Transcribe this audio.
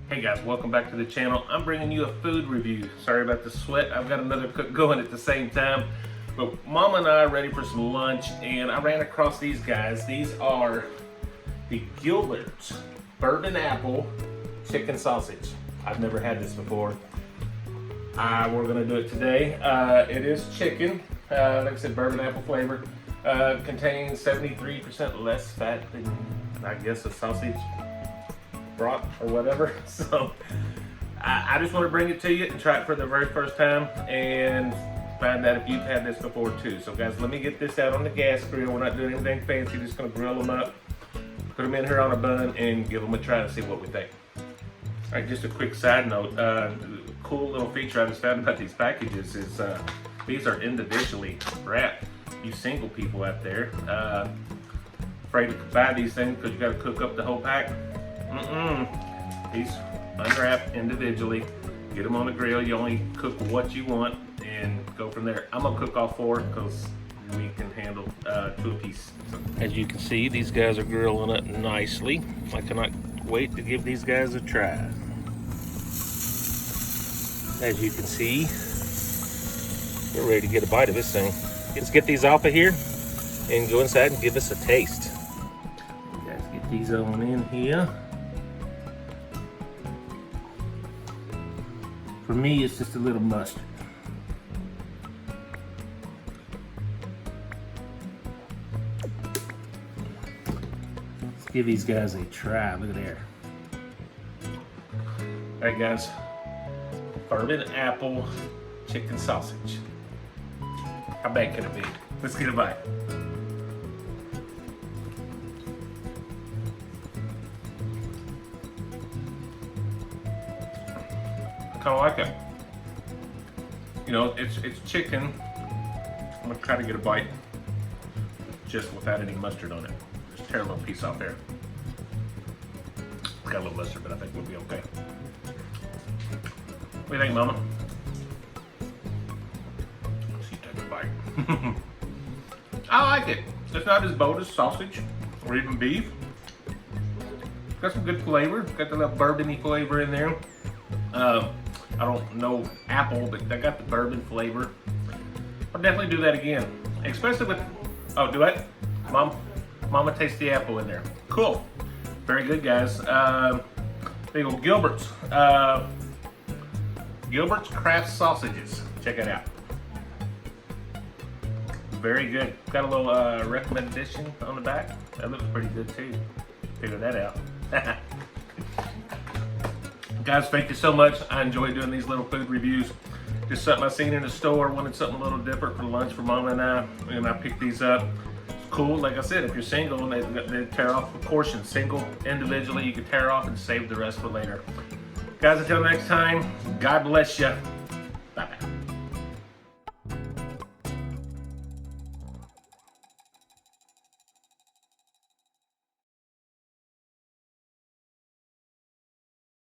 Hey guys, welcome back to the channel. I'm bringing you a food review. Sorry about the sweat. I've got another cook going at the same time. But Mama and I are ready for some lunch, and I ran across these guys. These are the Gilbert's Bourbon Apple Chicken Sausage. I've never had this before. We're gonna do it today. It is chicken, like I said, bourbon apple flavor. Contains 73% less fat than, I guess, a sausage broth or whatever. So I just want to bring it to you and try it for the very first time and find out if you've had this before too. So guys, let me get this out on the gas grill. We're not doing anything fancy, just gonna grill them up, put them in here on a bun, and give them a try to see what we think. All right, just a quick side note, cool little feature I just found about these packages is these are individually wrapped. You single people out there afraid to buy these things because you got to cook up the whole pack. These unwrapped individually, get them on the grill. You only cook what you want and go from there. I'm gonna cook all four because we can handle two apiece. As you can see, these guys are grilling up nicely. I cannot wait to give these guys a try. As you can see, we're ready to get a bite of this thing. Let's get these off of here and go inside and give us a taste. You guys get these on in here. For me, it's just a little mustard. Let's give these guys a try. Look at there. All right, guys. Bourbon apple chicken sausage. How bad can it be? Let's get a bite. I kind of like it. You know, it's chicken. I'm gonna try to get a bite just without any mustard on it. Just tear a little piece off there. It's got a little mustard, but I think we'll be okay. What do you think, Mama? Let's see, take a bite. I like it. It's not as bold as sausage or even beef. It's got some good flavor. It's got the little bourbon-y flavor in there. I don't know apple, but they got the bourbon flavor. I'll definitely do that again, especially with, oh, do it? Mama tastes the apple in there. Cool. Very good, guys. There you go, Gilbert's. Gilbert's Craft Sausages. Check it out. Very good. Got a little recommendation on the back. That looks pretty good too. Figure that out. Guys, thank you so much. I enjoy doing these little food reviews. Just something I seen in the store, wanted something a little different for lunch for Mama and I picked these up. It's cool. Like I said, if you're single, they tear off a portion. Single, individually, you can tear off and save the rest for later. Guys, until next time, God bless you.